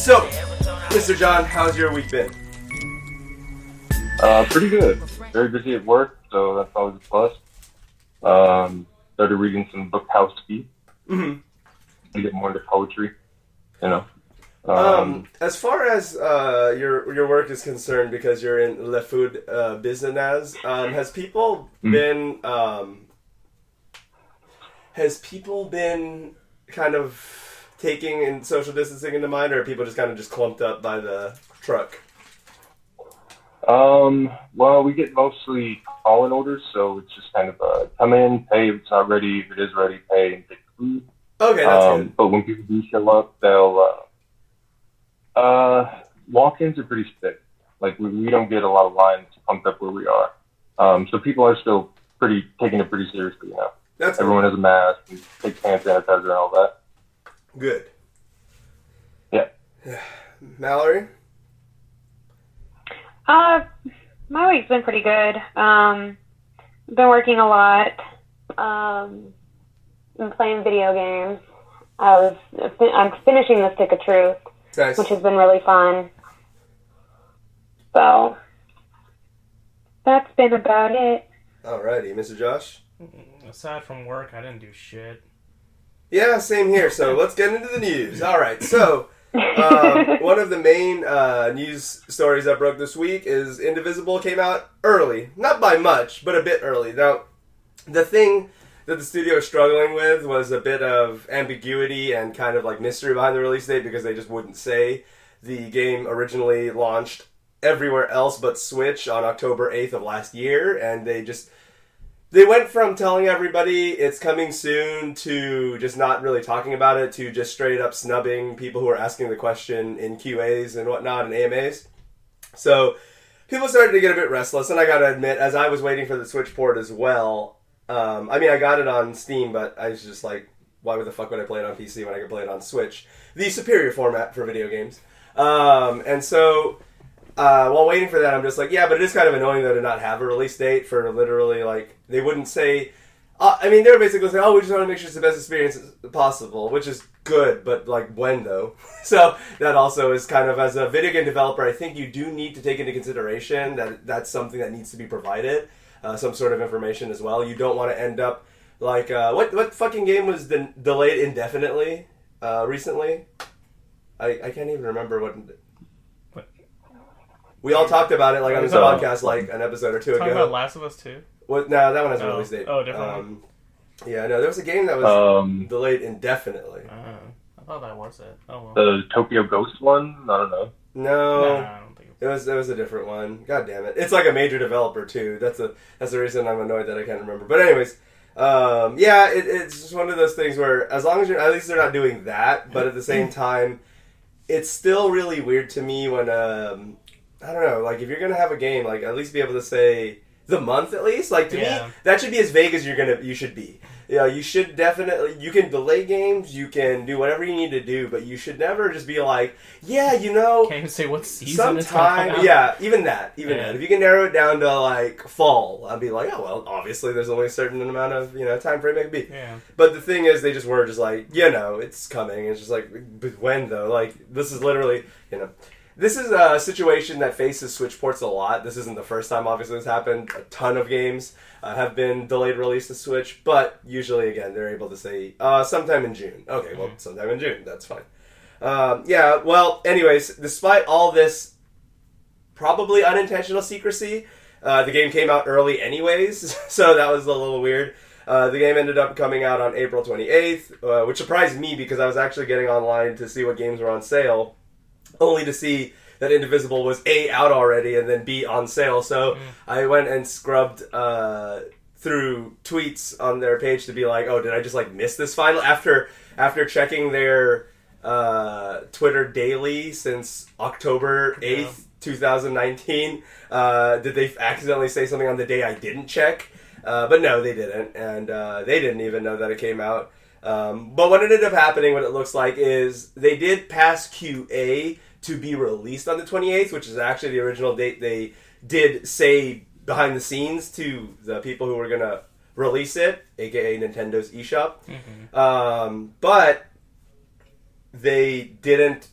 So, Mr. John, how's your week been? Pretty good. Very busy at work, so that's always a plus. Started reading some Bukowski. Mm-hmm. To get more into poetry, you know. As far as your work is concerned, because you're in Le Food business, has people been kind of taking in social distancing into mind, or are people just kind of just clumped up by the truck? Well, we get mostly call-in orders, so it's just kind of come in, pay if it's not ready. If it is ready, pay and take food. Okay, that's good. But when people do show up, they'll walk-ins are pretty thick. Like we don't get a lot of lines pumped up where we are. So people are still taking it pretty seriously, you know. That's Everyone has a mask and takes hand sanitizer and all that. Good. Yeah. Mallory? My week's been pretty good. Been working a lot. Been playing video games. I'm finishing The Stick of Truth, Nice. which has been really fun. So that's been about it. Alrighty, Mr. Josh? Aside from work, I didn't do shit. Yeah, same here. So let's get into the news. All right. So one of the main news stories that broke this week is Indivisible came out early. Not by much, but a bit early. Now, the thing that the studio is struggling with was a bit of ambiguity and kind of like mystery behind the release date, because they just wouldn't say. The game originally launched everywhere else but Switch on October 8th of last year, and they went from telling everybody it's coming soon to just not really talking about it to just straight up snubbing people who are asking the question in QAs and whatnot and AMAs. So people started to get a bit restless, and I gotta admit, as I was waiting for the Switch port as well, I got it on Steam, but I was just like, why the fuck would I play it on PC when I could play it on Switch? The superior format for video games. And so while waiting for that, I'm just like, yeah, but it is kind of annoying, though, to not have a release date for literally, like, they wouldn't say, they were basically saying, oh, we just want to make sure it's the best experience possible, which is good, but, like, when, though? So that also is kind of, as a video game developer, I think you do need to take into consideration that that's something that needs to be provided, some sort of information as well. You don't want to end up, like, what fucking game was delayed indefinitely recently? I can't even remember what... We all talked about it, like, on this podcast, like, an episode or two ago. Talking about Last of Us 2? Well, no, that one has a release date. Oh, different one? Yeah, no, there was a game that was delayed indefinitely. I thought that was it. Oh, well. The Tokyo Ghost one? I don't know. No, I don't think it was a different one. God damn it. It's like a major developer, too. That's the reason I'm annoyed that I can't remember. But anyways, it's just one of those things where, as long as at least they're not doing that, but at the same time, it's still really weird to me when... I don't know, like, if you're gonna have a game, like, at least be able to say the month at least. Like, to me, that should be as vague as you should be. Yeah, you should definitely, you can delay games, you can do whatever you need to do, but you should never just be like, yeah, you know... Can't even say what season it's gonna come out. Yeah, even that. If you can narrow it down to, like, fall, I'd be like, oh, well, obviously there's only a certain amount of, time frame it could be. Yeah. But the thing is, they just were just like, it's coming. It's just like, but when, though? Like, this is literally, This is a situation that faces Switch ports a lot. This isn't the first time, obviously, this happened. A ton of games have been delayed release to Switch, but usually, again, they're able to say sometime in June. Okay, well, sometime in June. That's fine. Anyways, despite all this probably unintentional secrecy, the game came out early anyways, so that was a little weird. The game ended up coming out on April 28th, which surprised me because I was actually getting online to see what games were on sale, only to see that Indivisible was A, out already, and then B, on sale. So I went and scrubbed through tweets on their page to be like, oh, did I just miss this final? After checking their Twitter daily since October 8th, 2019, did they accidentally say something on the day I didn't check? But no, they didn't, and they didn't even know that it came out. But what ended up happening, what it looks like, is they did pass QA to be released on the 28th, which is actually the original date they did say behind the scenes to the people who were going to release it, aka Nintendo's eShop. But they didn't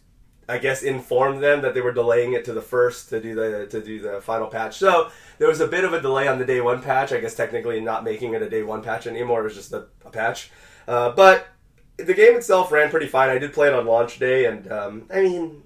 I guess, informed them that they were delaying it to the first to do the final patch. So there was a bit of a delay on the day one patch. I guess technically not making it a day one patch anymore. It was just a patch. But the game itself ran pretty fine. I did play it on launch day, and I mean,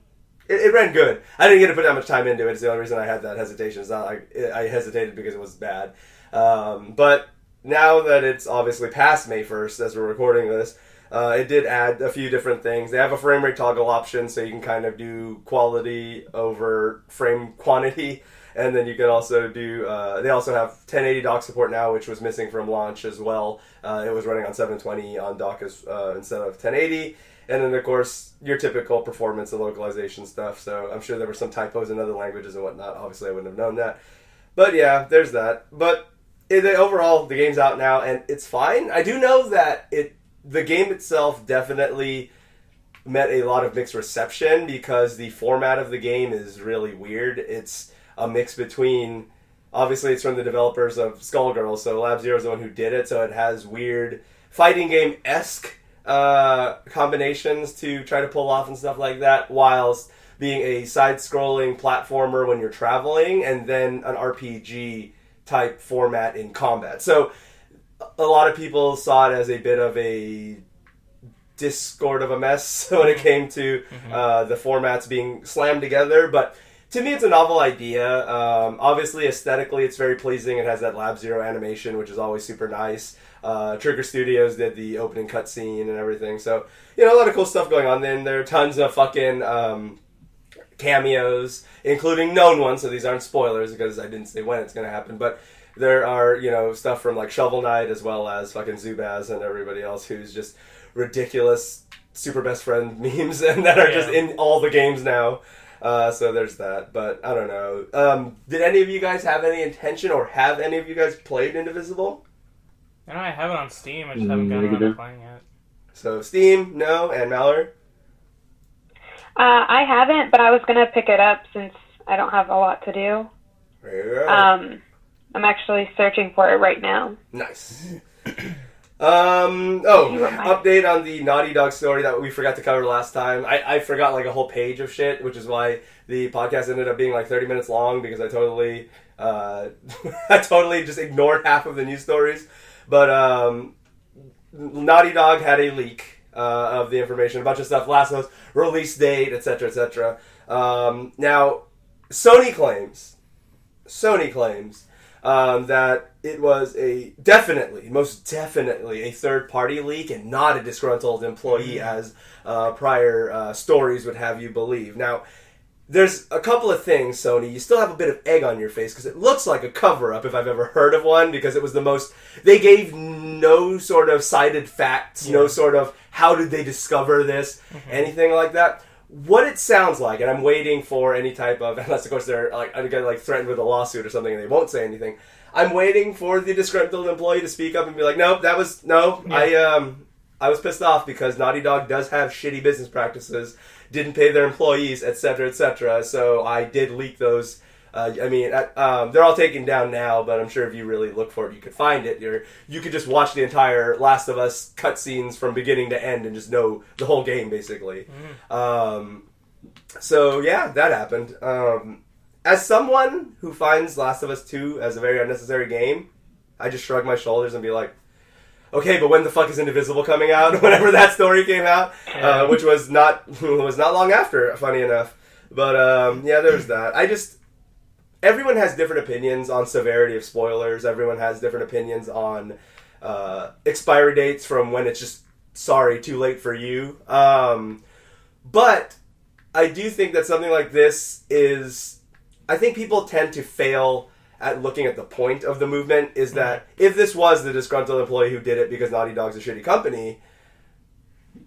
it ran good. I didn't get to put that much time into it. It's the only reason I had that hesitation. It's not like I hesitated because it was bad. But now that it's obviously past May 1st, as we're recording this, it did add a few different things. They have a frame rate toggle option, so you can kind of do quality over frame quantity. And then you can also do, they also have 1080 dock support now, which was missing from launch as well. It was running on 720 on dock instead of 1080. And then, of course, your typical performance and localization stuff. So I'm sure there were some typos in other languages and whatnot. Obviously, I wouldn't have known that. But yeah, there's that. But overall, the game's out now, and it's fine. I do know that the game itself definitely met a lot of mixed reception because the format of the game is really weird. It's a mix between, obviously it's from the developers of Skullgirls, so Lab Zero is the one who did it, so it has weird fighting game-esque combinations to try to pull off and stuff like that, whilst being a side-scrolling platformer when you're traveling, and then an RPG type format in combat. So a lot of people saw it as a bit of a discord of a mess when it came to the formats being slammed together, but to me it's a novel idea. Obviously aesthetically it's very pleasing. It has that Lab Zero animation, which is always super nice. Trigger Studios did the opening cutscene and everything, so a lot of cool stuff going on. Then there are tons of fucking cameos, including known ones, so these aren't spoilers because I didn't say when it's going to happen, but there are, stuff from like Shovel Knight as well as fucking Zubaz and everybody else who's just ridiculous super best friend memes and that are just in all the games now. So there's that, but I don't know. Did any of you guys have any intention, or have any of you guys played Indivisible? I know I have it on Steam, I just haven't gotten around to playing it. So Steam, no, and Mallory? I haven't, but I was going to pick it up since I don't have a lot to do. There you go. I'm actually searching for it right now. Nice. Update on the Naughty Dog story that we forgot to cover last time. I forgot like a whole page of shit, which is why the podcast ended up being like 30 minutes long, because I totally just ignored half of the news stories. But Naughty Dog had a leak of the information, a bunch of stuff, Last of Us release date, etc., etc. Now, Sony claims that it was most definitely a third-party leak and not a disgruntled employee, as prior stories would have you believe. Now, there's a couple of things, Sony. You still have a bit of egg on your face, because it looks like a cover-up, if I've ever heard of one, because it was the most... They gave no sort of cited facts, no sort of how did they discover this, anything like that. What it sounds like, and I'm waiting for any type of, unless of course they're like threatened with a lawsuit or something and they won't say anything, I'm waiting for the disgruntled employee to speak up and be like, I was pissed off because Naughty Dog does have shitty business practices, didn't pay their employees, etc., etc., so I did leak those. They're all taken down now, but I'm sure if you really look for it, you could find it. You could just watch the entire Last of Us cutscenes from beginning to end and just know the whole game, basically. So, yeah, that happened. As someone who finds Last of Us 2 as a very unnecessary game, I just shrug my shoulders and be like, okay, but when the fuck is Indivisible coming out? Whenever that story came out, which was not long after, funny enough. But, there's that. Everyone has different opinions on severity of spoilers. Everyone has different opinions on expiry dates from when it's just, sorry, too late for you. But I do think that something like this is... I think people tend to fail at looking at the point of the movement, is that if this was the disgruntled employee who did it because Naughty Dog's a shitty company...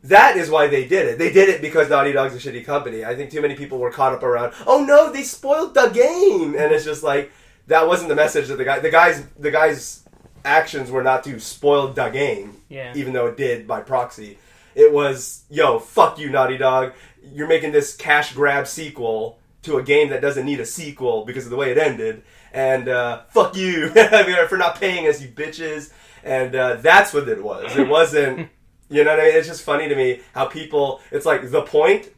That is why they did it. They did it because Naughty Dog's a shitty company. I think too many people were caught up around, oh no, they spoiled the game! And it's just like, that wasn't the message that the guy's actions were not to spoil the game, even though it did by proxy. It was, yo, fuck you, Naughty Dog. You're making this cash grab sequel to a game that doesn't need a sequel because of the way it ended. And fuck you for not paying us, you bitches. And that's what it was. It wasn't... You know what I mean? It's just funny to me how people, it's like the point,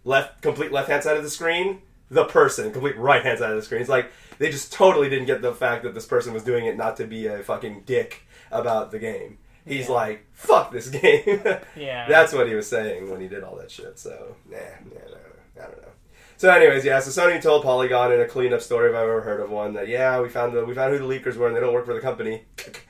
complete left-hand side of the screen, the person, complete right-hand side of the screen. It's like they just totally didn't get the fact that this person was doing it not to be a fucking dick about the game. He's like, fuck this game. Yeah. That's what he was saying when he did all that shit. So, I don't know. So anyways, so Sony told Polygon in a cleanup story, if I've ever heard of one, that we found who the leakers were and they don't work for the company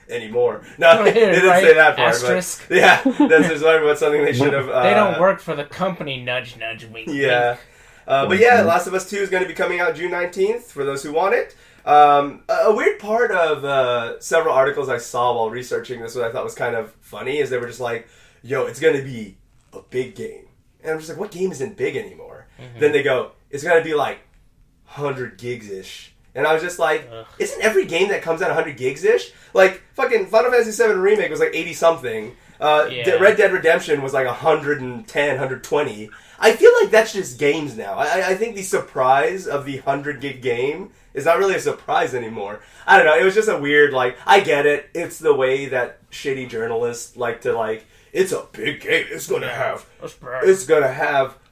anymore. No, they didn't say that part. Asterisk. But yeah, that's just something they should have... they don't work for the company, nudge, nudge, wink, yeah. wink. But yeah, Last of Us 2 is going to be coming out June 19th, for those who want it. A weird part of several articles I saw while researching this, what I thought was kind of funny, is they were just like, yo, it's going to be a big game. And I'm just like, what game isn't big anymore? Mm-hmm. Then they go, it's going to be like 100 gigs-ish. And I was just like, isn't every game that comes out 100 gigs-ish? Like, fucking Final Fantasy VII Remake was like 80-something. Red Dead Redemption was like 110, 120. I feel like that's just games now. I think the surprise of the 100-gig game is not really a surprise anymore. I don't know. It was just a weird, like, I get it. It's the way that shitty journalists like to, like, it's a big game. It's going to have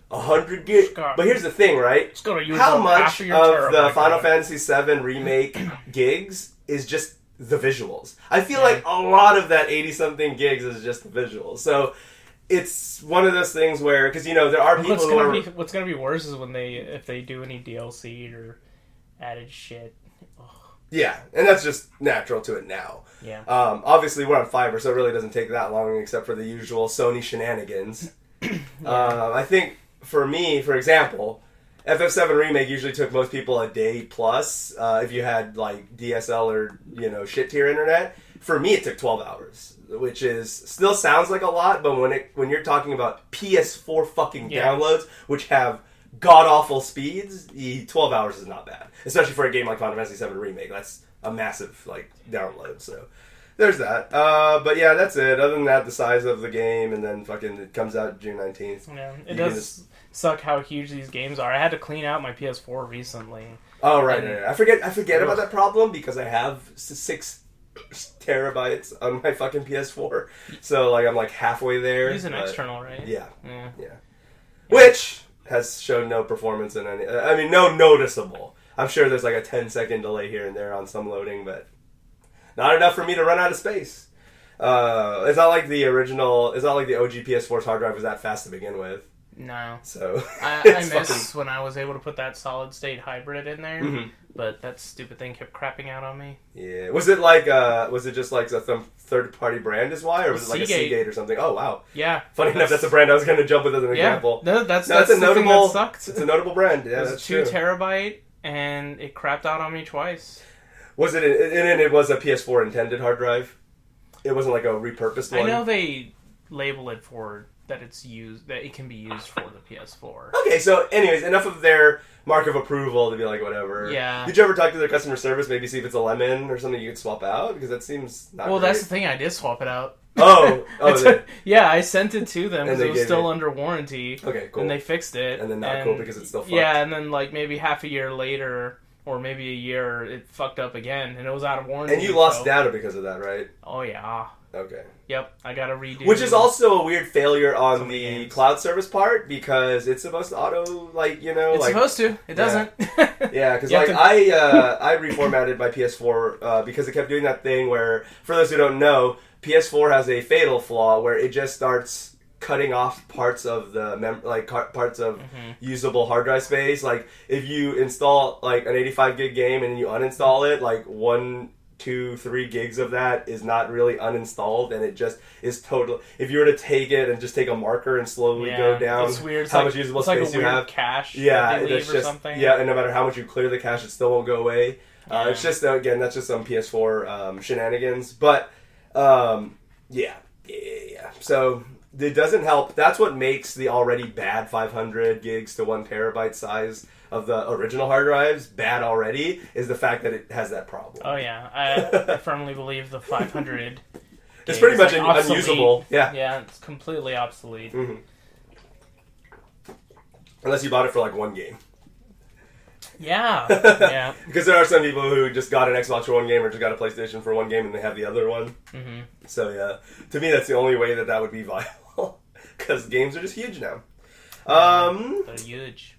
100 gig. But here's the thing, right? How much of the Final Fantasy VII Remake gigs is just the visuals? I feel like a lot of that 80-something gigs is just the visuals. So it's one of those things where, because, there are people what's going to be worse is if they do any DLC or added shit. Ugh. Yeah, and that's just natural to it now. Yeah. Obviously, we're on Fiverr, so it really doesn't take that long, except for the usual Sony shenanigans. I think, for me, for example, FF7 Remake usually took most people a day plus, if you had, like, DSL or, shit-tier internet. For me, it took 12 hours, which still sounds like a lot, but when you're talking about PS4 fucking downloads, which have god-awful speeds, 12 hours is not bad. Especially for a game like Final Fantasy VII Remake. That's a massive, download, so there's that. But yeah, that's it. Other than that, the size of the game, and then fucking it comes out June 19th. Yeah, it does suck how huge these games are. I had to clean out my PS4 recently. Oh, right. I forget about that problem because I have 6 terabytes on my fucking PS4. So, I'm halfway there. Use an external, right? Yeah. Which has shown no performance in any... I mean, no noticeable. I'm sure there's a 10-second delay here and there on some loading, but not enough for me to run out of space. It's not like the original... It's not like the OG PS4's hard drive was that fast to begin with. No. So... I miss when I was able to put that solid-state hybrid in there, but that stupid thing kept crapping out on me. Yeah. Was it was it just some third-party brand is why, or was it like Seagate. a Seagate or something? Oh, wow. Yeah. Funny enough, that's a brand I was going to jump with as an example. No, that's a the notable, thing that sucked. It's a notable brand. Yeah, it was that's 2 true. terabyte, and it crapped out on me twice. Was it? And it was a PS4 intended hard drive. It wasn't like a repurposed one. I know they label it for that it can be used for the PS4. Okay, so anyways, enough of their mark of approval to be like whatever. Yeah. Did you ever talk to their customer service? Maybe see if it's a lemon or something you could swap out, because that seems not. Well, great. that's the thing. I did swap it out. Yeah, I sent it to them because it was still under warranty. Okay, cool. And they fixed it. And then not cool because it's still fucked. Yeah, and then maybe half a year later, or maybe a year, it fucked up again, and it was out of warranty. And you lost data because of that, right? Oh yeah. Okay. Yep, I gotta redo. Which is also a weird failure on the cloud service part, because it's supposed to auto, It's supposed to. It doesn't. Yeah, because I reformatted my PS4 because it kept doing that thing where, for those who don't know, PS4 has a fatal flaw where it just starts cutting off parts of the parts of usable hard drive space. Like if you install an 85 gig game and then you uninstall it, 1, 2, 3 gigs of that is not really uninstalled, and it just is total. If you were to take it and just take a marker and slowly go down, it's weird. It's how much usable space you have, cache. Yeah, that they leave or something. Yeah, and no matter how much you clear the cache, it still won't go away. It's just again, that's just some PS4 shenanigans. But yeah. So it doesn't help. That's what makes the already bad 500 gigs to 1 terabyte size of the original hard drives bad already, is the fact that it has that problem. Oh yeah, I firmly believe the 500 it's pretty much obsolete. unusable. Yeah, it's completely obsolete. Mm-hmm. Unless you bought it for one game. Yeah. Because there are some people who just got an Xbox for one game or just got a PlayStation for one game and they have the other one. Mm-hmm. So yeah, to me that's the only way that would be viable. because games are just huge now. They're huge.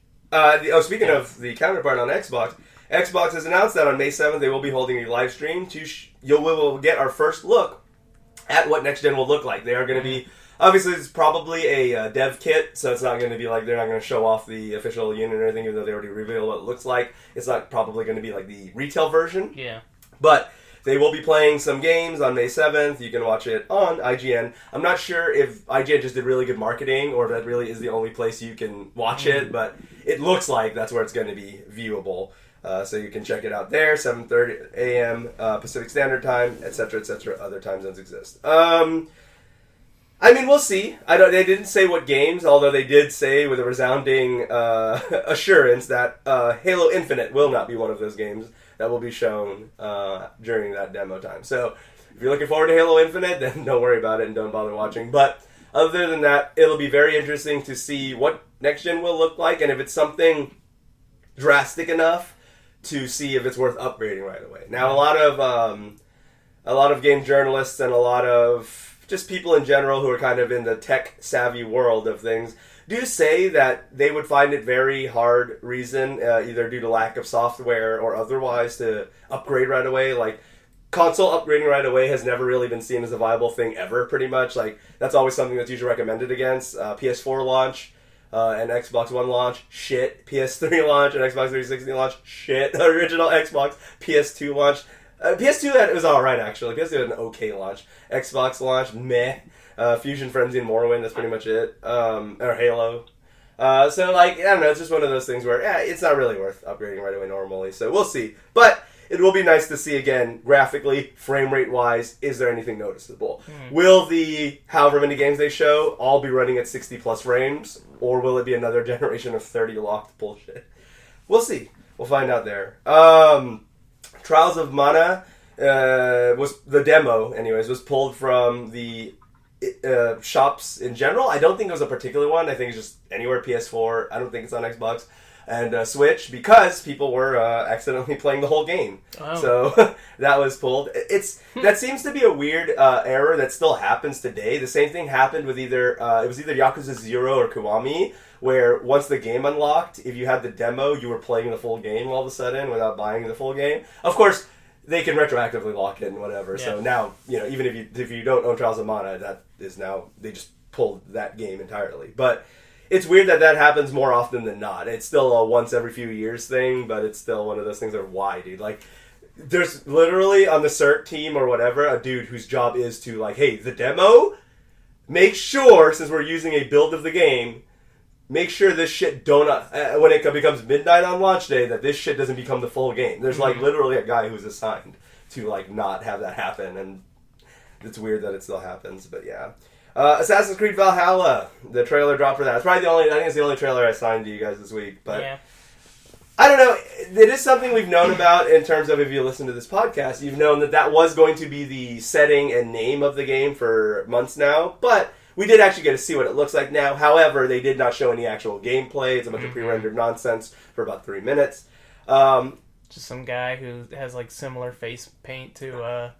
Speaking of the counterpart on Xbox, Xbox has announced that on May 7th they will be holding a live stream we will get our first look at what next gen will look like. They are going to be, obviously it's probably a dev kit, so it's not going to be like, they're not going to show off the official unit or anything, even though they already revealed what it looks like. It's not probably going to be like the retail version. Yeah. But they will be playing some games on May 7th. You can watch it on IGN. I'm not sure if IGN just did really good marketing or if that really is the only place you can watch it, but it looks like that's where it's going to be viewable. So you can check it out there, 7:30 a.m. Pacific Standard Time, etc., etc. Other time zones exist. I mean, we'll see. They didn't say what games, although they did say with a resounding assurance that Halo Infinite will not be one of those games that will be shown during that demo time. So if you're looking forward to Halo Infinite, then don't worry about it and don't bother watching. But other than that, it'll be very interesting to see what next gen will look like, and if it's something drastic enough to see if it's worth upgrading right away. Now, a lot of game journalists and a lot of just people in general who are kind of in the tech-savvy world of things do say that they would find it very hard reason, either due to lack of software or otherwise, to upgrade right away. Like, console upgrading right away has never really been seen as a viable thing ever, pretty much. Like, that's always something that's usually recommended against. PS4 launch and Xbox One launch, shit. PS3 launch and Xbox 360 launch, shit. Original Xbox PS2 launch. PS2 was alright, actually. PS2 had an okay launch. Xbox launch, meh. Fusion Frenzy and Morrowind, that's pretty much it. Or Halo. So, like, I don't know, it's just one of those things where, it's not really worth upgrading right away normally. So, we'll see. But it will be nice to see, again, graphically, frame rate-wise, is there anything noticeable? Will the however many games they show all be running at 60-plus frames? Or will it be another generation of 30 locked bullshit? We'll see. We'll find out there. Trials of Mana was the demo, anyways, was pulled from the shops in general. I don't think it was a particular one. I think it's just anywhere PS4. I don't think it's on Xbox and Switch because people were accidentally playing the whole game. Oh. So that was pulled. That seems to be a weird error that still happens today. The same thing happened with either Yakuza 0 or Kiwami, where once the game unlocked, if you had the demo, you were playing the full game all of a sudden without buying the full game. Of course, they can retroactively lock it and whatever. Yeah. So now, even if you don't own Trials of Mana, that is now, they just pulled that game entirely. But it's weird that happens more often than not. It's still a once every few years thing, but it's still one of those things that are why, dude. Like, there's literally on the CERT team or whatever, a dude whose job is to, like, hey, the demo, make sure, since we're using a build of the game, make sure this shit when it becomes midnight on launch day, that this shit doesn't become the full game. There's, like, literally a guy who's assigned to, like, not have that happen, and it's weird that it still happens, but yeah. Assassin's Creed Valhalla, the trailer dropped for that. It's probably I think it's the only trailer I signed to you guys this week, but yeah. I don't know. It is something we've known about in terms of, if you listen to this podcast, you've known that was going to be the setting and name of the game for months now, but we did actually get to see what it looks like now. However, they did not show any actual gameplay. It's a bunch of pre-rendered nonsense for about 3 minutes. Just some guy who has, like, similar face paint to,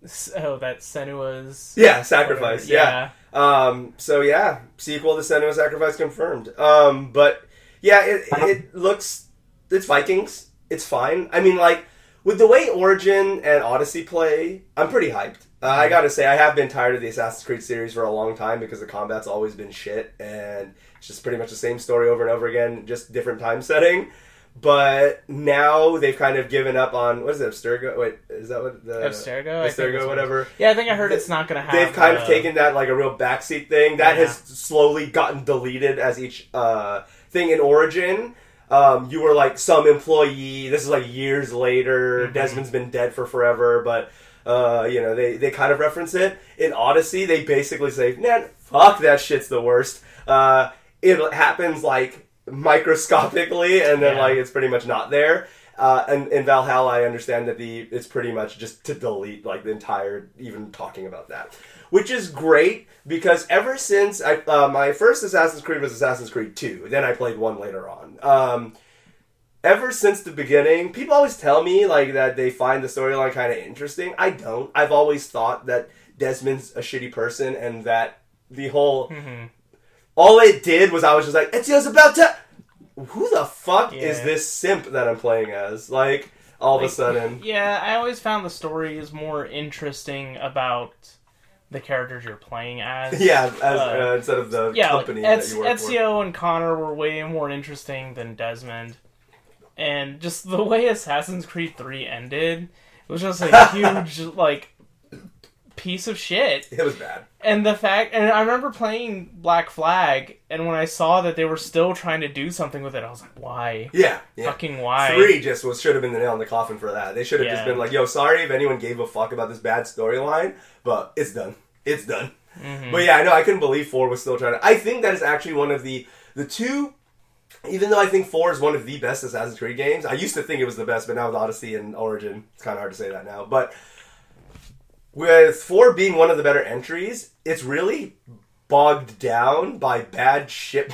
that Senua's... Yeah, Sacrifice, yeah. So, yeah, sequel to Senua's Sacrifice confirmed. But, yeah, it looks... It's Vikings. It's fine. I mean, like, with the way Origin and Odyssey play, I'm pretty hyped. I gotta say, I have been tired of the Assassin's Creed series for a long time because the combat's always been shit, and it's just pretty much the same story over and over again, just different time setting. But now they've kind of given up on, what is it, Abstergo? Wait, is that what the... Abstergo, whatever. Yeah, I think I heard it's not going to have... They've kind of taken that, like, a real backseat thing. That has slowly gotten deleted as each thing in Origin. You were, like, some employee. This is, like, years later. Mm-hmm. Desmond's been dead for forever, but, they kind of reference it. In Odyssey, they basically say, man, fuck, that shit's the worst. It happens, like, microscopically, and then like it's pretty much not there. And in Valhalla, I understand that it's pretty much just to delete like the entire even talking about that, which is great because ever since my first Assassin's Creed was Assassin's Creed 2, then I played 1 later on. Ever since the beginning, people always tell me like that they find the storyline kind of interesting. I don't. I've always thought that Desmond's a shitty person and that the whole all it did was I was just like, Ezio's about to... Who the fuck is this simp that I'm playing as? Like, all of a sudden. Yeah, I always found the story is more interesting about the characters you're playing as. Yeah, instead of the company that you work for. Ezio and Connor were way more interesting than Desmond. And just the way Assassin's Creed 3 ended, it was just a huge, like, piece of shit. It was bad. And I remember playing Black Flag, and when I saw that they were still trying to do something with it, I was like, why? Yeah. Fucking why? 3 just should have been the nail in the coffin for that. They should have just been like, yo, sorry if anyone gave a fuck about this bad storyline, but it's done. It's done. Mm-hmm. But yeah, I know, I couldn't believe 4 was still trying to... I think that is actually one of the two... Even though I think 4 is one of the best Assassin's Creed games, I used to think it was the best, but now with Odyssey and Origin, it's kind of hard to say that now. But with 4 being one of the better entries, it's really bogged down by bad ship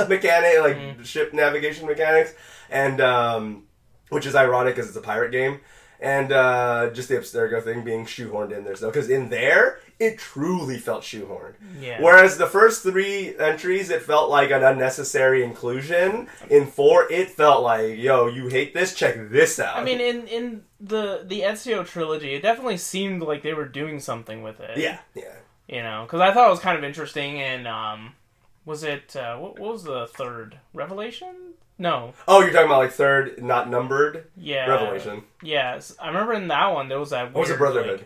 mechanic, ship navigation mechanics, and which is ironic because it's a pirate game. And just the Abstergo thing being shoehorned in there. So, because in there, it truly felt shoehorned. Yeah. Whereas the first 3 entries, it felt like an unnecessary inclusion. In 4, it felt like, yo, you hate this? Check this out. I mean, in the Ezio trilogy, it definitely seemed like they were doing something with it. Yeah. You know, because I thought it was kind of interesting, and was it, what was the third? Revelation? No. Oh, you're talking about like third, not numbered? Yeah. Revelation. Yes. I remember in that one, there was that weird... What was it, Brotherhood?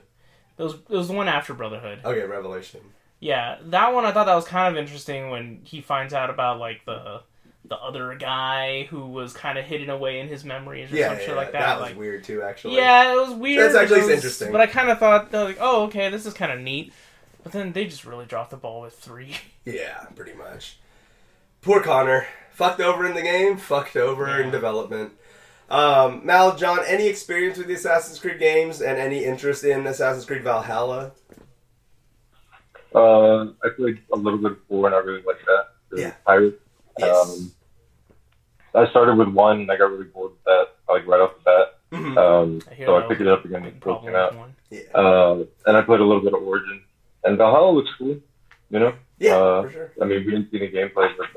It was the one after Brotherhood. Okay, Revelation. Yeah, that one I thought that was kind of interesting when he finds out about like the other guy who was kind of hidden away in his memories or some shit like that. That was like, weird too, actually. Yeah, it was weird. That's actually interesting. But I kind of thought, like, oh, okay, this is kind of neat. But then they just really dropped the ball with 3. Yeah, pretty much. Poor Connor. Fucked over in the game, fucked over in development. Mal, John, any experience with the Assassin's Creed games and any interest in Assassin's Creed Valhalla? I played a little bit of 4 and I really liked that. The Pirate. Yes. I started with 1 and I got really bored with that, like right off the bat. Mm-hmm. So I picked it up again when it came out. Yeah. And I played a little bit of Origin. And Valhalla looks cool, you know? Yeah, for sure. I mean, we didn't see any gameplay with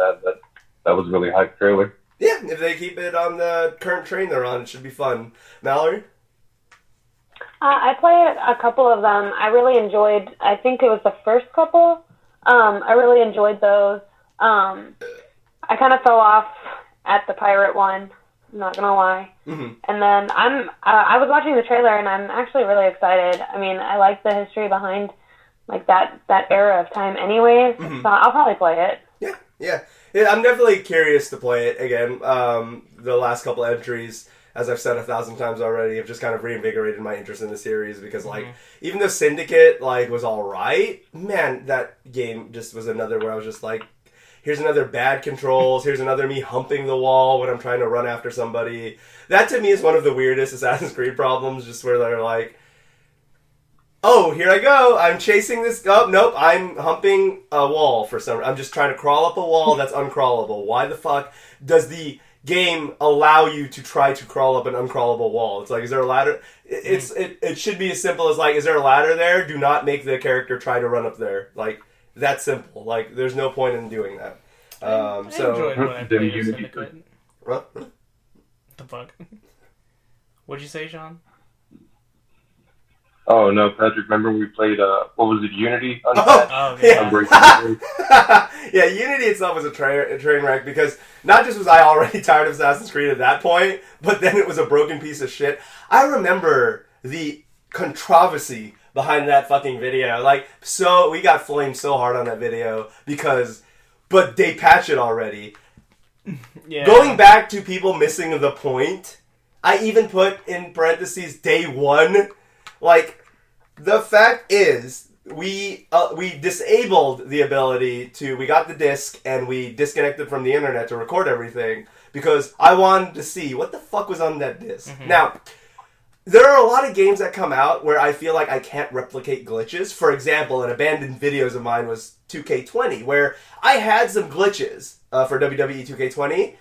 that was a really hype trailer. Yeah, if they keep it on the current train they're on, it should be fun. Mallory? I played a couple of them. I really enjoyed, I think it was the first couple. I really enjoyed those. I kind of fell off at the pirate one, I'm not gonna lie. Mm-hmm. And then I was watching the trailer and I'm actually really excited. I mean, I like the history behind like that era of time anyways, so I'll probably play it. Yeah, I'm definitely curious to play it again. The last couple entries, as I've said 1,000 times already, have just kind of reinvigorated my interest in the series because, like, even though Syndicate, like, was alright, man, that game just was another where I was just like, here's another bad controls, here's another me humping the wall when I'm trying to run after somebody. That, to me, is one of the weirdest Assassin's Creed problems, just where they're like, oh, here I go. I'm chasing this. Oh, nope. I'm humping a wall for some reason. I'm just trying to crawl up a wall that's uncrawlable. Why the fuck does the game allow you to try to crawl up an uncrawlable wall? It's like, is there a ladder? It should be as simple as, like, is there a ladder there? Do not make the character try to run up there. Like, that's simple. Like, there's no point in doing that. I enjoyed when I played Syndicate. What? The fuck? What'd you say, Sean? Oh, no, Patrick, remember we played, what was it, Unity? Yeah, Unity itself was a train wreck because not just was I already tired of Assassin's Creed at that point, but then it was a broken piece of shit. I remember the controversy behind that fucking video. Like, so, we got flamed so hard on that video but they patched it already. Yeah. Going back to people missing the point, I even put in parentheses day 1. Like, the fact is, we disabled the ability we got the disc and we disconnected from the internet to record everything because I wanted to see what the fuck was on that disc. Mm-hmm. Now, there are a lot of games that come out where I feel like I can't replicate glitches. For example, an abandoned videos of mine was 2K20, where I had some glitches for WWE 2K20,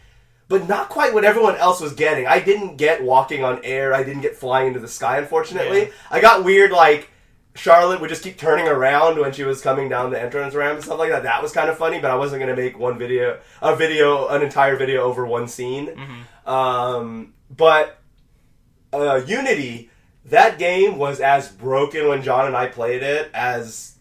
but not quite what everyone else was getting. I didn't get walking on air. I didn't get flying into the sky, unfortunately. Yeah. I got weird, like, Charlotte would just keep turning around when she was coming down the entrance ramp and stuff like that. That was kind of funny, but I wasn't going to make an entire video over one scene. But Unity, that game was as broken when John and I played it as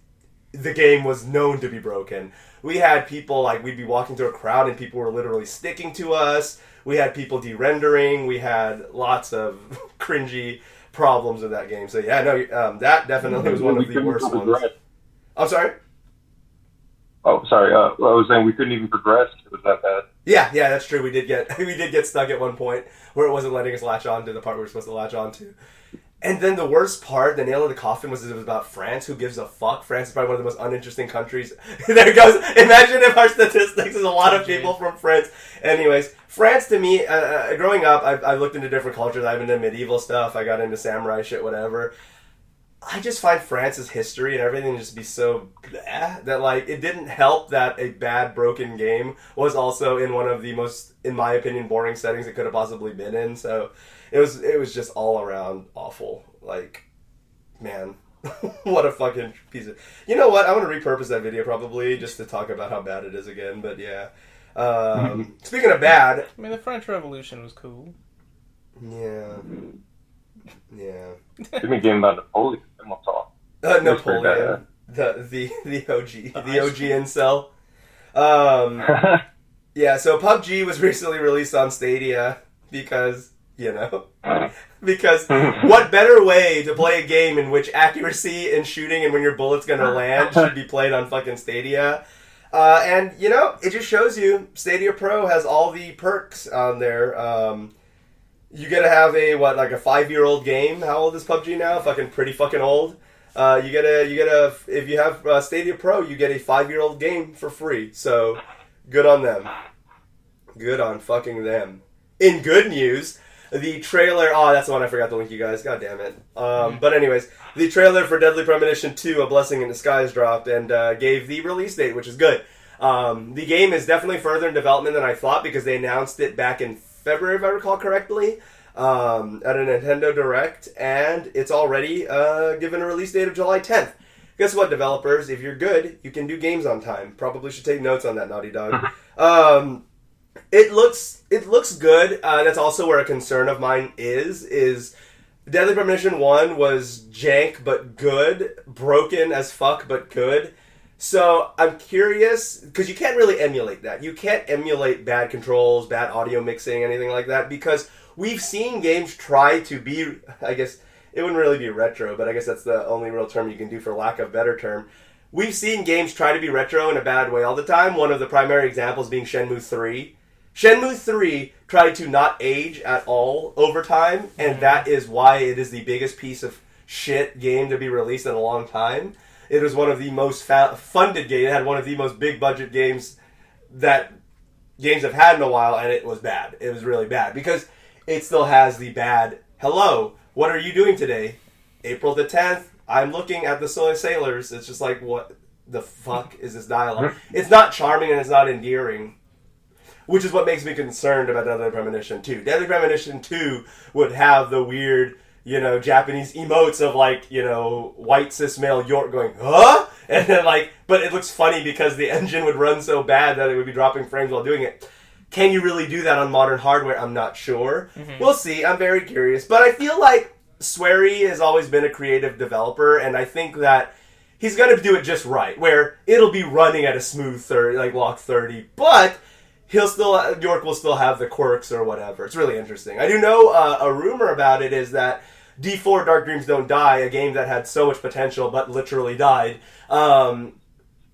the game was known to be broken. We had people, like, we'd be walking through a crowd and people were literally sticking to us. We had people de-rendering. We had lots of cringy problems with that game. So yeah, no, that definitely was one of the worst ones. I'm sorry? Oh, sorry. I was saying we couldn't even progress. It was that bad. Yeah, that's true. We did get stuck at one point where it wasn't letting us latch on to the part we were supposed to latch on to. And then the worst part, the nail in the coffin, was it was about France. Who gives a fuck? France is probably one of the most uninteresting countries. There it goes. Imagine if our statistics is a lot of people from France. Anyways, France to me, growing up, I've looked into different cultures. I've been into medieval stuff. I got into samurai shit, whatever. I just find France's history and everything to just be so bleh, that, like, it didn't help that a bad, broken game was also in one of the most, in my opinion, boring settings it could have possibly been in. So it was just all around awful. Like, man, what a fucking piece of... You know what? I want to repurpose that video probably just to talk about how bad it is again. But yeah. Speaking of bad... I mean, the French Revolution was cool. Yeah. Give me a game about Napoleon. I'm gonna talk. Napoleon. The OG. The OG incel. Yeah, so PUBG was recently released on Stadia because... because what better way to play a game in which accuracy and shooting and when your bullet's gonna land should be played on fucking Stadia. And, it just shows you Stadia Pro has all the perks on there. You gotta have a 5-year-old game. How old is PUBG now? Fucking pretty fucking old. You gotta, if you have Stadia Pro, you get a 5-year-old game for free. So, good on them. Good on fucking them. In good news, the trailer... Oh, that's the one I forgot to link you guys. God damn it. But anyways, the trailer for Deadly Premonition 2, A Blessing in Disguise, dropped and gave the release date, which is good. The game is definitely further in development than I thought because they announced it back in February, if I recall correctly, at a Nintendo Direct, and it's already given a release date of July 10th. Guess what, developers? If you're good, you can do games on time. Probably should take notes on that, Naughty Dog. It looks good. That's also where a concern of mine is Deadly Premonition 1 was jank but good, broken as fuck but good. So I'm curious, because you can't really emulate that. You can't emulate bad controls, bad audio mixing, anything like that, because we've seen games try to be, I guess, it wouldn't really be retro, but I guess that's the only real term you can do for lack of better term. We've seen games try to be retro in a bad way all the time, one of the primary examples being Shenmue 3. Shenmue 3 tried to not age at all over time, and that is why it is the biggest piece of shit game to be released in a long time. It was one of the most funded games. It had one of the most big budget games that games have had in a while, and it was bad. It was really bad because it still has the bad, hello, what are you doing today? April the 10th, I'm looking at the Soy Sailors. It's just like, what the fuck is this dialogue? It's not charming and it's not endearing, which is what makes me concerned about Deadly Premonition 2. Deadly Premonition 2 would have the weird... Japanese emotes of, white cis male York going, huh? And then, but it looks funny because the engine would run so bad that it would be dropping frames while doing it. Can you really do that on modern hardware? I'm not sure. Mm-hmm. We'll see. I'm very curious. But I feel like Swery has always been a creative developer, and I think that he's going to do it just right, where it'll be running at a smooth 30, lock 30, but... York will still have the quirks or whatever. It's really interesting. I do know a rumor about it is that D4 Dark Dreams Don't Die, a game that had so much potential but literally died,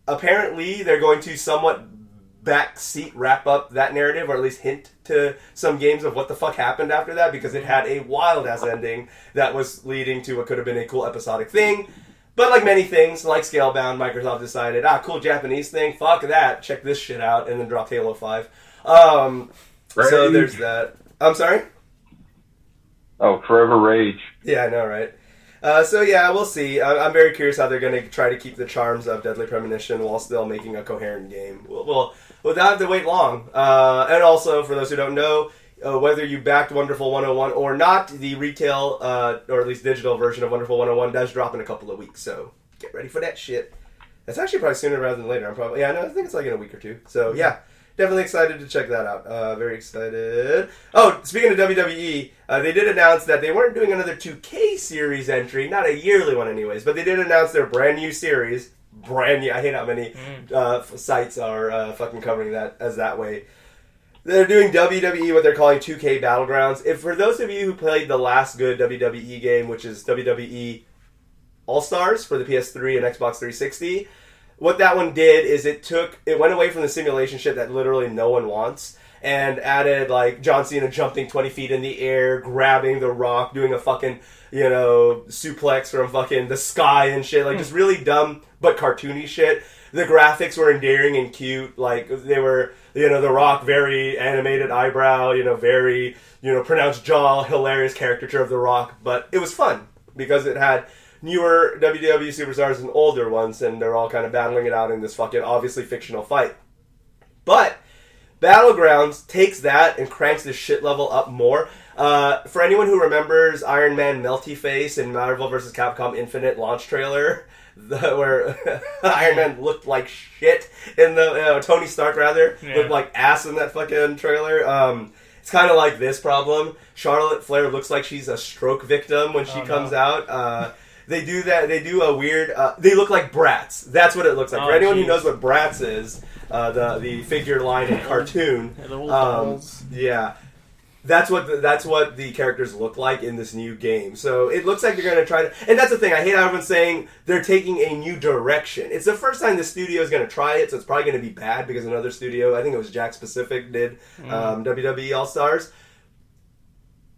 apparently they're going to somewhat backseat wrap up that narrative, or at least hint to some games of what the fuck happened after that, because it had a wild-ass ending that was leading to what could have been a cool episodic thing. But like many things, like Scalebound, Microsoft decided, cool Japanese thing, fuck that, check this shit out, and then dropped Halo 5. So there's that. I'm sorry? Oh, Forever Rage. Yeah, I know, right? So yeah, we'll see. I'm very curious how they're going to try to keep the charms of Deadly Premonition while still making a coherent game. We'll not have to wait long. And also, for those who don't know, whether you backed Wonderful 101 or not, the retail, or at least digital version of Wonderful 101 does drop in a couple of weeks, so get ready for that shit. It's actually probably sooner rather than later. I think it's like in a week or two. So, yeah, definitely excited to check that out. Very excited. Oh, speaking of WWE, they did announce that they weren't doing another 2K series entry, not a yearly one anyways, but they did announce their brand new series. Brand new. I hate how many sites are fucking covering that as that way. They're doing WWE, what they're calling 2K Battlegrounds. If for those of you who played the last good WWE game, which is WWE All-Stars for the PS3 and Xbox 360, what that one did is it went away from the simulation shit that literally no one wants and added like John Cena jumping 20 feet in the air, grabbing The Rock, doing a fucking, suplex from fucking the sky and shit. Like just really dumb but cartoony shit. The graphics were endearing and cute. Like they were, The Rock, very animated eyebrow, very, pronounced jaw, hilarious caricature of The Rock. But it was fun because it had newer WWE superstars and older ones, and they're all kind of battling it out in this fucking obviously fictional fight. But Battlegrounds takes that and cranks the shit level up more. For anyone who remembers Iron Man Melty Face in Marvel vs. Capcom Infinite launch trailer, where Iron Man looked like shit in the Tony Stark looked like ass in that fucking trailer. It's kind of like this problem. Charlotte Flair looks like she's a stroke victim when she comes out. They do that. They do a weird. They look like Bratz. That's what it looks like. For anyone who knows what Bratz is, the figure line in cartoon. The little dolls. Yeah. That's what the characters look like in this new game. So it looks like they're going to try to... And that's the thing. I hate how everyone's saying they're taking a new direction. It's the first time the studio is going to try it, so it's probably going to be bad because another studio, I think it was Jack Pacific, did WWE All-Stars.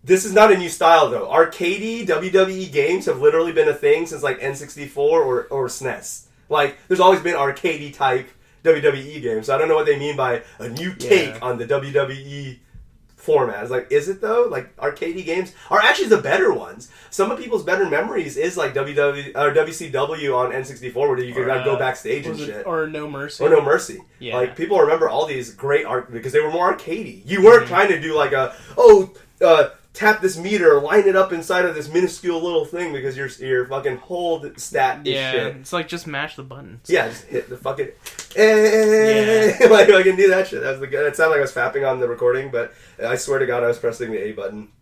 This is not a new style, though. Arcadey WWE games have literally been a thing since like N64 or SNES. Like, there's always been arcadey type WWE games. So I don't know what they mean by a new take on the WWE format. It's like, is it though? Like, arcadey games are actually the better ones. Some of people's better memories is like WCW on N64 where you could go backstage and shit. Or No Mercy. Or No Mercy. Yeah. Like, people remember all these great because they were more arcadey. You weren't trying to do like tap this meter, line it up inside of this minuscule little thing because your fucking hold stat is shit. It's like just mash the buttons. Yeah, just hit the fucking... Like, I can do that shit. It sounded like I was fapping on the recording, but I swear to God I was pressing the A button.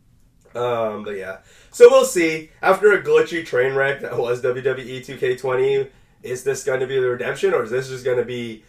But yeah. So we'll see. After a glitchy train wreck that was WWE 2K20, is this going to be the redemption, or is this just going to be...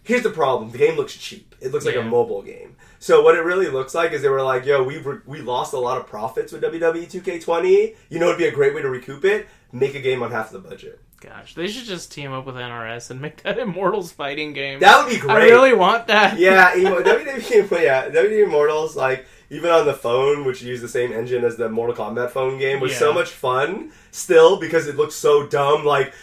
Here's the problem. The game looks cheap. It looks like a mobile game. So what it really looks like is they were like, yo, we lost a lot of profits with WWE 2K20. You know, it'd be a great way to recoup it. Make a game on half the budget. Gosh, they should just team up with NRS and make that Immortals fighting game. That would be great. I really want that. Yeah, WWE Immortals, like, even on the phone, which used the same engine as the Mortal Kombat phone game, was so much fun still because it looked so dumb, like...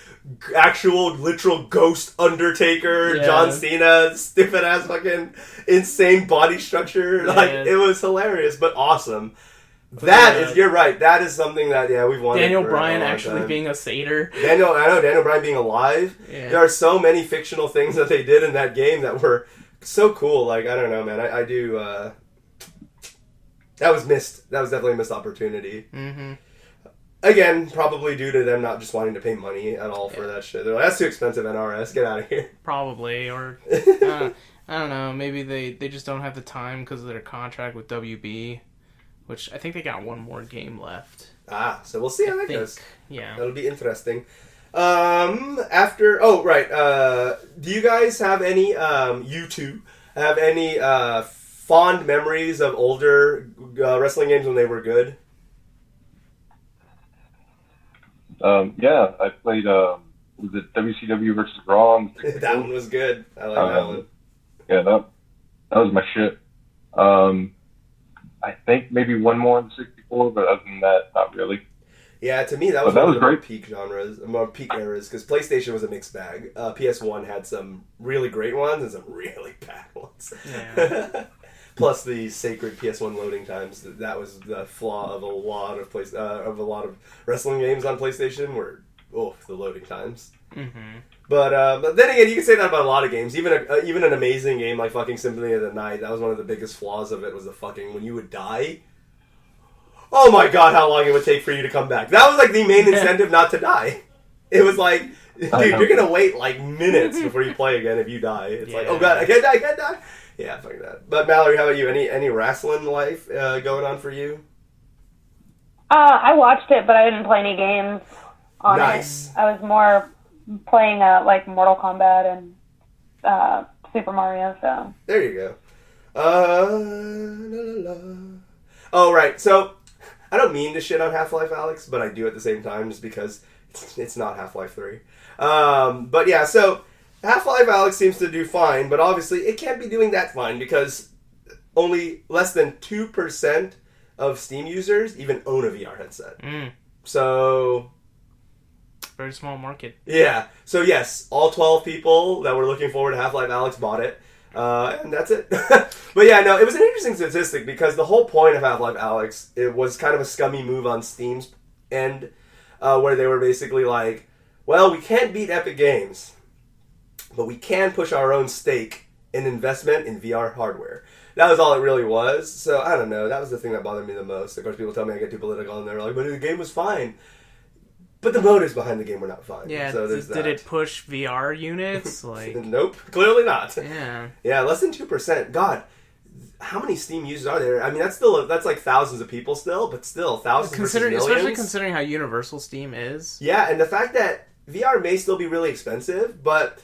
Actual, literal ghost Undertaker, John Cena, stupid ass fucking insane body structure. Like, it was hilarious, but awesome. You're right, that is something that, we've wanted. Daniel Bryan actually being a satyr. Daniel Bryan being alive. Yeah. There are so many fictional things that they did in that game that were so cool. Like, I don't know, man. I do, that was missed. That was definitely a missed opportunity. Mm-hmm. Again, probably due to them not just wanting to pay money at all for that shit. They're like, that's too expensive, NRS. Get out of here. Probably, or I don't know. Maybe they just don't have the time because of their contract with WB, which I think they got one more game left. So we'll see how that goes. Yeah, that'll be interesting. Do you guys have any? You two have any fond memories of older wrestling games when they were good? I played, was it WCW versus Raw? That one was good. I like that one. Yeah, that was my shit. I think maybe one more in 64, but other than that, not really. Yeah, to me, that was one of the more peak genres, more peak eras, because PlayStation was a mixed bag. PS1 had some really great ones and some really bad ones. Yeah. Plus the sacred PS1 loading times. That was the flaw of a lot of wrestling games on PlayStation were the loading times. Mm-hmm. But then again, you can say that about a lot of games. Even an amazing game like fucking Symphony of the Night, that was one of the biggest flaws of it, was the fucking, when you would die, oh my god, how long it would take for you to come back. That was like the main incentive not to die. It was like, dude, you're gonna wait like minutes before you play again if you die. It's like, oh god, I can't die. Yeah, fuck that. But Mallory, how about you? Any wrestling life going on for you? I watched it, but I didn't play any games on it. I was more playing like Mortal Kombat and Super Mario. So there you go. La, la, la. Oh right, so I don't mean to shit on Half-Life Alyx, but I do at the same time, just because it's not Half-Life 3. But yeah, so Half-Life Alyx seems to do fine, but obviously it can't be doing that fine because only less than 2% of Steam users even own a VR headset. So very small market. Yeah. So yes, all 12 people that were looking forward to Half-Life Alyx bought it. And that's it. But yeah, no, it was an interesting statistic because the whole point of Half-Life Alyx, it was kind of a scummy move on Steam's end, where they were basically like, well, we can't beat Epic Games, but we can push our own stake in investment in VR hardware. That was all it really was. So I don't know. That was the thing that bothered me the most. Of course, people tell me I get too political, and they're like, but the game was fine. But the motives behind the game were not fine. Yeah, so did it push VR units? Like, nope, clearly not. Yeah, less than 2%. God, how many Steam users are there? I mean, that's like thousands of people still, but still thousands versus millions. Especially considering how universal Steam is. Yeah, and the fact that VR may still be really expensive, but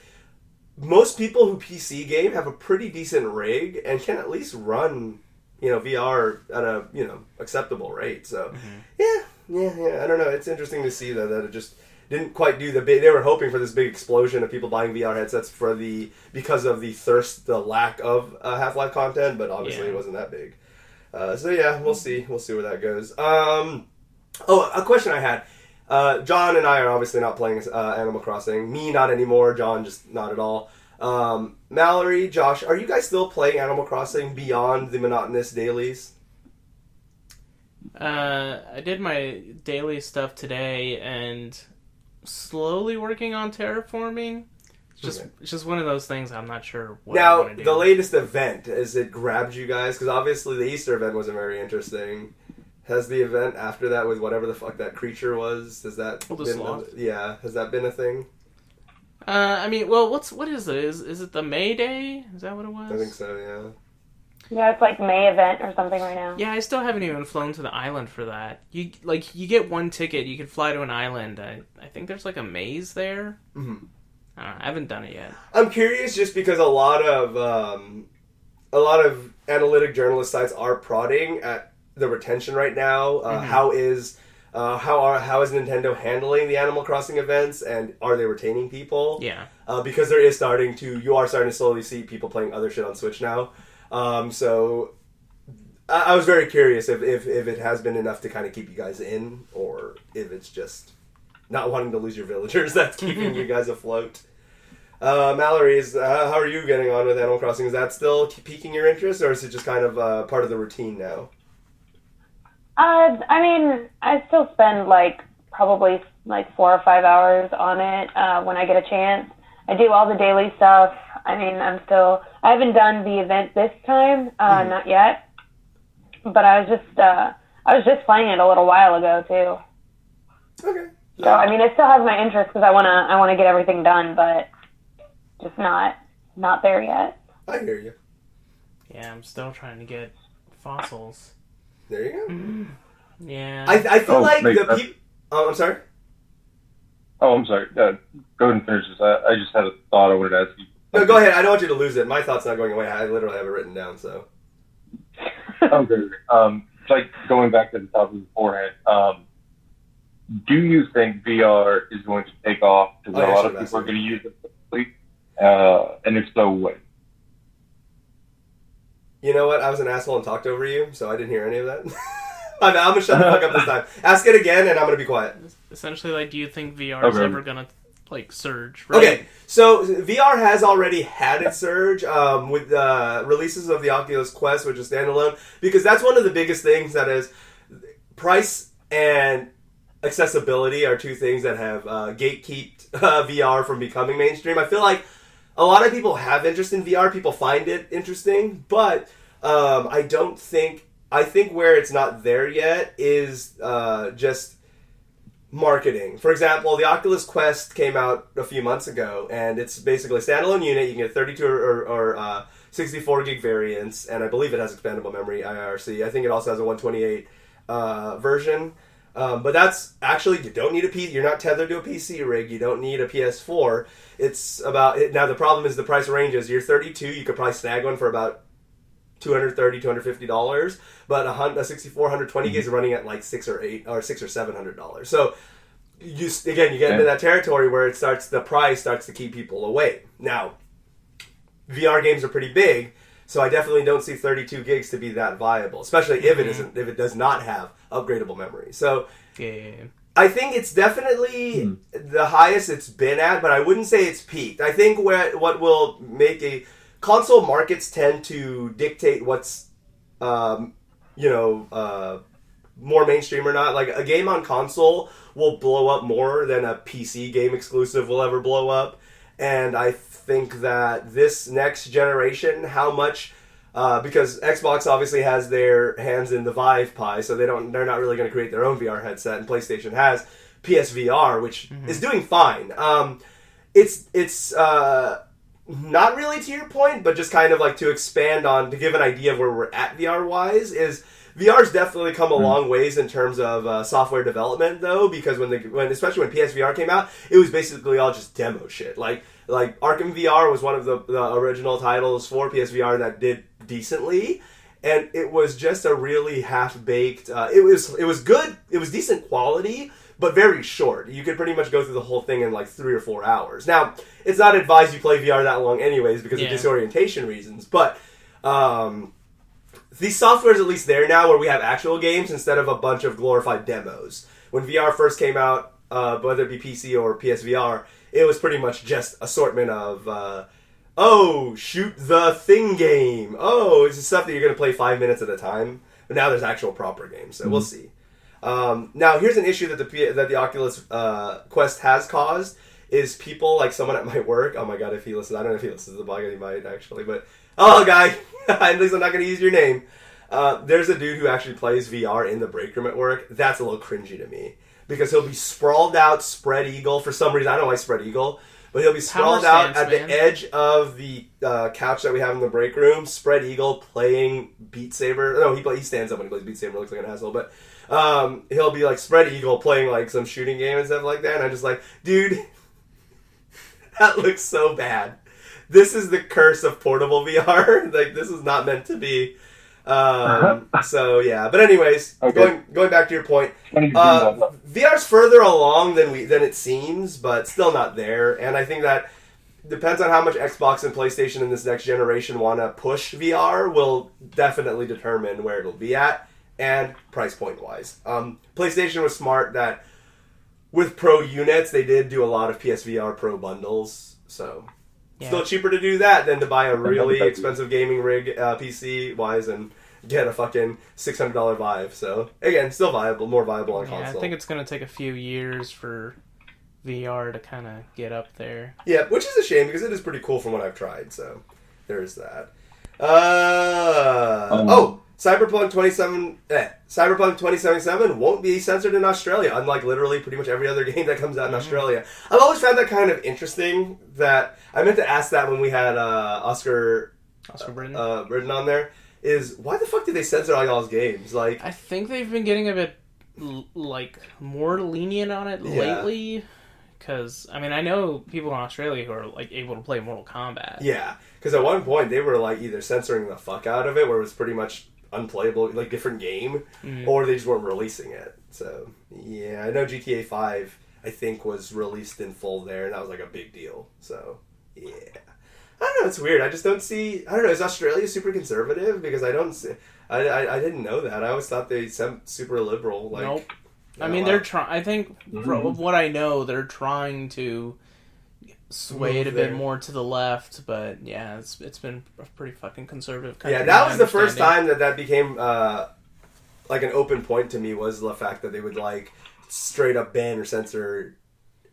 most people who PC game have a pretty decent rig and can at least run, VR at a acceptable rate. So, yeah. I don't know. It's interesting to see that it just didn't quite do the big. They were hoping for this big explosion of people buying VR headsets because of the lack of Half-Life content, but obviously it wasn't that big. So yeah, we'll see where that goes. A question I had. John and I are obviously not playing Animal Crossing. Me, not anymore. John, just not at all. Mallory, Josh, are you guys still playing Animal Crossing beyond the monotonous dailies? I did my daily stuff today and slowly working on terraforming. It's just one of those things I'm not sure what I want to do. Now, the latest event, has it grabbed you guys? Because obviously the Easter event wasn't very interesting. Has the event after that with whatever the fuck that creature was, has that has that been a thing? I mean, well, what is it? Is it the May Day? Is that what it was? I think so, yeah. Yeah, it's like May event or something right now. Yeah, I still haven't even flown to the island for that. You get one ticket, you can fly to an island. I think there's like a maze there. Mm-hmm. I don't know, I haven't done it yet. I'm curious just because a lot of analytic journalist sites are prodding at the retention right now. How is Nintendo handling the Animal Crossing events, and are they retaining people? Yeah. Because you are starting to slowly see people playing other shit on Switch now. So I was very curious if it has been enough to kind of keep you guys in, or if it's just not wanting to lose your villagers that's keeping you guys afloat. Mallory, how are you getting on with Animal Crossing? Is that still piquing your interest, or is it just kind of part of the routine now? I mean, I still spend probably 4 or 5 hours on it when I get a chance. I do all the daily stuff. I mean, I haven't done the event this time, not yet. But I was just playing it a little while ago too. Okay. Yeah. So I mean, it still has my interest because I wanna get everything done, but just not there yet. I hear you. Yeah, I'm still trying to get fossils. There you go. Mm-hmm. Yeah. I feel like the people. Oh, I'm sorry. Oh, I'm sorry. Go ahead and finish this. I just had a thought I wanted to ask you. No, go ahead. I don't want you to lose it. My thought's not going away. I literally have it written down, so. Okay. It's like going back to the topic beforehand. Do you think VR is going to take off? Because a lot of people are going to use it quickly. And if so, when? You know what? I was an asshole and talked over you, so I didn't hear any of that. I'm going to shut the fuck up this time. Ask it again, and I'm going to be quiet. Essentially, do you think VR is ever going to surge? Right? Okay, so VR has already had its surge with releases of the Oculus Quest, which is standalone, because that's one of the biggest things that is price and accessibility are two things that have gatekept VR from becoming mainstream. I feel like a lot of people have interest in VR. People find it interesting, but I think where it's not there yet is just marketing. For example, the Oculus Quest came out a few months ago, and it's basically a standalone unit. You can get 32 or 64 gig variants, and I believe it has expandable memory, IRC. I think it also has a 128 version. But that's actually, you don't need a PC. You're not tethered to a PC rig. You don't need a PS4. It's about it. Now, the problem is the price ranges. You're 32, you could probably snag one for about $230, $250, but a 64, 120 gigs is running at like $600 or $700. So you get into that territory where the price starts to keep people away. Now, VR games are pretty big, so I definitely don't see 32 gigs to be that viable, especially if it does not have upgradable memory. So I think it's definitely the highest it's been at, but I wouldn't say it's peaked. I think what will make console markets tend to dictate what's more mainstream or not. Like, a game on console will blow up more than a PC game exclusive will ever blow up. And I think that this next generation, how much, because Xbox obviously has their hands in the Vive pie, so they're not really going to create their own VR headset, and PlayStation has PSVR, which is doing fine. It's not really to your point, but just kind of like to expand on, to give an idea of where we're at VR-wise, is VR's definitely come a long ways in terms of software development, though, because especially when PSVR came out, it was basically all just demo shit. Like Arkham VR was one of the original titles for PSVR that did decently, and it was just a really half-baked. It was good. It was decent quality, but very short. You could pretty much go through the whole thing in like 3 or 4 hours. Now, it's not advised you play VR that long anyways because of disorientation reasons, but these software's at least there now where we have actual games instead of a bunch of glorified demos. When VR first came out, whether it be PC or PSVR, it was pretty much just assortment of, shoot the thing game. Oh, it's stuff that you're going to play 5 minutes at a time. But now there's actual proper games, so we'll see. Now, here's an issue that the Oculus Quest has caused, is people, like someone at my work, oh my god, if he listens, I don't know if he listens to the blog, he might actually, but, guy, at least I'm not going to use your name. There's a dude who actually plays VR in the break room at work. That's a little cringy to me, because he'll be sprawled out, spread eagle, for some reason, I don't know why spread eagle, but he'll be sprawled out at the edge of the couch that we have in the break room, spread eagle, playing Beat Saber. No, he stands up when he plays Beat Saber, looks like an asshole, but he'll be like spread eagle playing like some shooting game and stuff like that, and I'm just like, dude, that looks so bad. This is the curse of portable VR. Like, this is not meant to be. So yeah, but anyways, going back to your point, VR's further along than it seems, but still not there. And I think that depends on how much Xbox and PlayStation in this next generation want to push VR will definitely determine where it'll be at and price point wise. PlayStation was smart that with Pro units they did do a lot of PSVR Pro bundles, so. Yeah. Still cheaper to do that than to buy a really expensive gaming rig PC-wise and get a fucking $600 Vive. So, again, still viable, more viable on console. I think it's going to take a few years for VR to kind of get up there. Yeah, which is a shame because it is pretty cool from what I've tried. So, there's that. Cyberpunk 2077 won't be censored in Australia, unlike literally pretty much every other game that comes out in Australia. I've always found that kind of interesting. That I meant to ask that when we had Oscar Britton on there. Is why the fuck did they censor all y'all's games? Like, I think they've been getting a bit more lenient on it lately. Because I know people in Australia who are like able to play Mortal Kombat. Yeah, because at one point they were like either censoring the fuck out of it, where it was pretty much unplayable, like different game, or they just weren't releasing it. So yeah, I know GTA 5 I think was released in full there, and that was like a big deal. So yeah, I don't know, it's weird. I just don't see. I don't know. Is Australia super conservative? Because I don't see. I didn't know that. I always thought they sent super liberal. Like, nope. They're trying. I think from what I know, they're trying to sway it a bit more to the left. But yeah, it's been a pretty fucking conservative country. Yeah, that was the first time that became like an open point to me, was the fact that they would like straight up ban or censor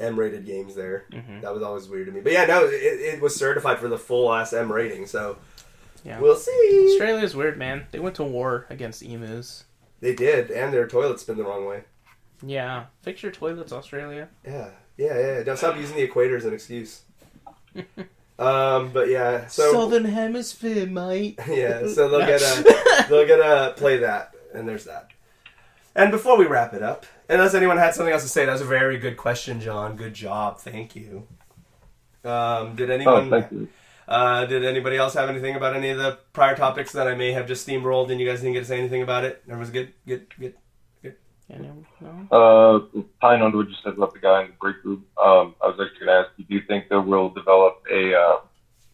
M-rated games there. Mm-hmm. That was always weird to me. But yeah, no, it was certified for the full ass M rating, so yeah. We'll see. Australia's weird, man. They went to war against emus. They did, and their toilets spin the wrong way. Yeah. Fix your toilets, Australia. Yeah. Don't stop using the equator as an excuse. But yeah, so Southern Hemisphere, mate. Yeah, so they'll get a play that, and there's that. And before we wrap it up, unless anyone had something else to say, that was a very good question, John. Good job, thank you. Did anyone? Thank you. Did anybody else have anything about any of the prior topics that I may have just steamrolled and you guys didn't get to say anything about it? Everyone's good. Yeah, no. Tying on to what you said about the guy in the break group, I was actually going to ask you, do you think that we'll develop a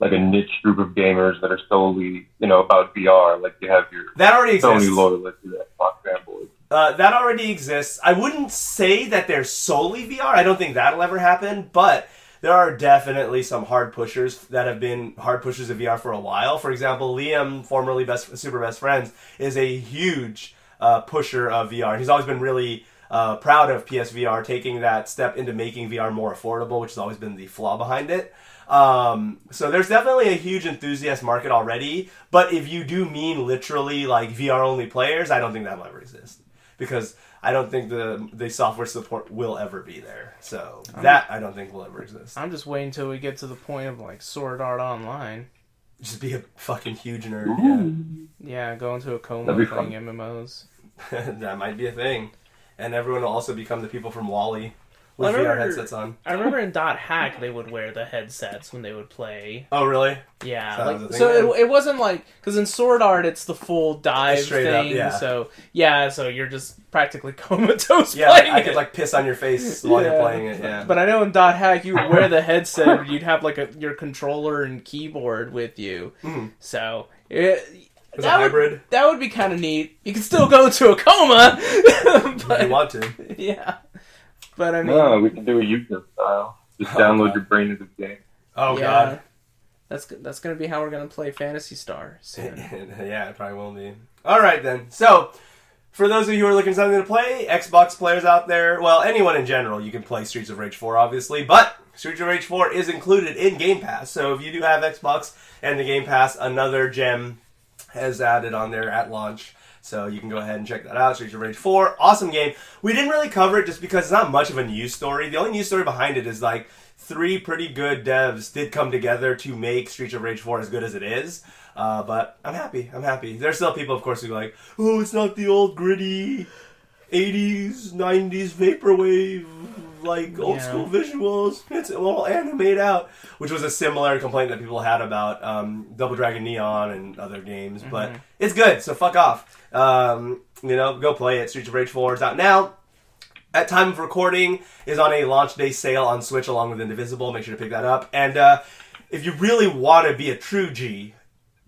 niche group of gamers that are solely, about VR, like you have your that already exists. Sony loyalists, that fanboys? That already exists. I wouldn't say that they're solely VR. I don't think that'll ever happen, but there are definitely some hard pushers that have been hard pushers of VR for a while. For example, Liam, formerly Super Best Friends, is a huge pusher of VR. He's always been really proud of PSVR taking that step into making VR more affordable, which has always been the flaw behind it. So there's definitely a huge enthusiast market already, but if you do mean literally like VR only players, I don't think that'll ever exist, because I don't think the software support will ever be there. So I don't think will ever exist. I'm just waiting until we get to the point of like Sword Art Online. Just be a fucking huge nerd. Yeah, go into a coma playing MMOs. That might be a thing. And everyone will also become the people from WALL-E with VR headsets on. I remember in .hack they would wear the headsets when they would play. Oh, really? Yeah. So it wasn't like... Because in Sword Art, it's the full dive straight thing. Up, yeah. So you're just practically comatose playing it. I could piss on your face while you're playing it, yeah. But I know in .hack you would wear the headset, you'd have your controller and keyboard with you. Mm. So... It's a hybrid. That would be kind of neat. You can still go into a coma. But, if you want to. Yeah. But I mean... No, we can do a Yuka style. Just download your brain into the game. Oh, God. That's going to be how we're going to play Phantasy Star soon. Yeah, it probably will be. All right, then. So, for those of you who are looking for something to play, Xbox players out there, well, anyone in general, you can play Streets of Rage 4, obviously, but Streets of Rage 4 is included in Game Pass. So, if you do have Xbox and the Game Pass, another gem has added on there at launch. So you can go ahead and check that out. Streets of Rage 4, awesome game. We didn't really cover it just because it's not much of a news story. The only news story behind it is 3 pretty good devs did come together to make Streets of Rage 4 as good as it is. But I'm happy. There's still people, of course, who are like, oh, it's not the old gritty 80s, 90s vaporwave, old school visuals. It's all animated out, which was a similar complaint that people had about Double Dragon Neon and other games. But it's good, so fuck off. Go play it. Streets of Rage 4 is out now. At time of recording, is on a launch day sale on Switch along with Indivisible. Make sure to pick that up. And if you really want to be a true G,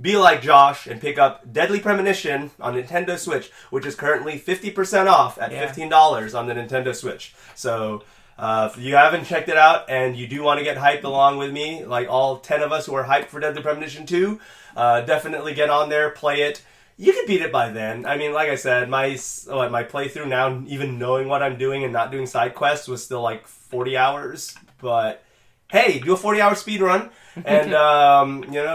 be like Josh and pick up Deadly Premonition on Nintendo Switch, which is currently 50% off at $15 on the Nintendo Switch. So if you haven't checked it out and you do want to get hyped along with me, like all 10 of us who are hyped for Deadly Premonition 2, definitely get on there, play it. You could beat it by then. I mean, like I said, my playthrough now, even knowing what I'm doing and not doing side quests, was still 40 hours. But hey, do a 40-hour speed run and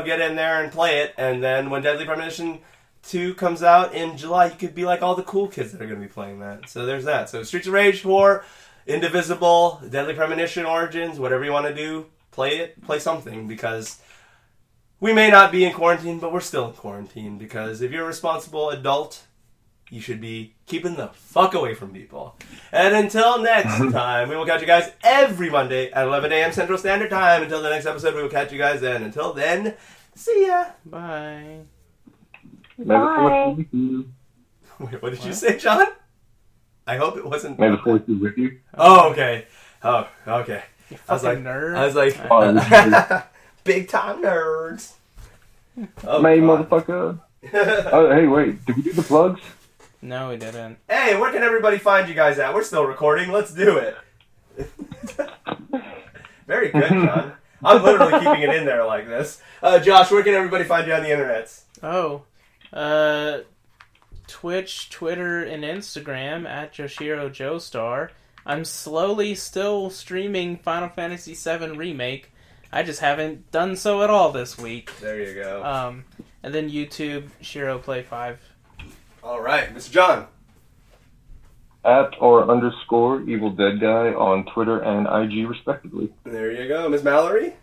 get in there and play it. And then when Deadly Premonition 2 comes out in July, you could be like all the cool kids that are going to be playing that. So there's that. So Streets of Rage 4, Indivisible, Deadly Premonition Origins, whatever you want to do, play it. Play something, because we may not be in quarantine, but we're still in quarantine, because if you're a responsible adult, you should be keeping the fuck away from people. And until next time, we will catch you guys every Monday at 11 a.m. Central Standard Time. Until the next episode, we will catch you guys then. Until then, see ya. Bye. Bye. Wait, what did you say, John? I hope it wasn't... May the force be with you. Oh, okay. Oh, okay. You fucking nerd. I was like... big time nerds. Oh, May motherfucker. Oh, hey, wait. Did we do the plugs? No, we didn't. Hey, where can everybody find you guys at? We're still recording. Let's do it. Very good, John. I'm literally keeping it in there like this. Josh, where can everybody find you on the internets? Oh, Twitch, Twitter, and Instagram at Joshiro Joestar. I'm slowly still streaming Final Fantasy VII Remake. I just haven't done so at all this week. There you go. And then YouTube, Shiro Play 5. All right, Mr. John. @or_ Evil Dead Guy on Twitter and IG, respectively. There you go. Miss Mallory?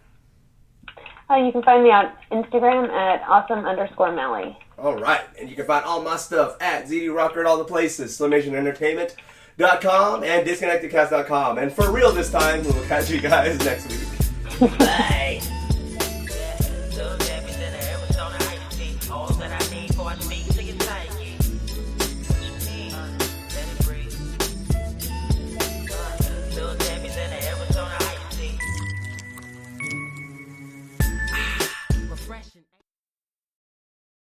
You can find me on Instagram at awesome_Melly. All right. And you can find all my stuff at ZDRocker at all the places. SlimNationEntertainment.com and DisconnectedCast.com. And for real this time, we'll catch you guys next week. Bye.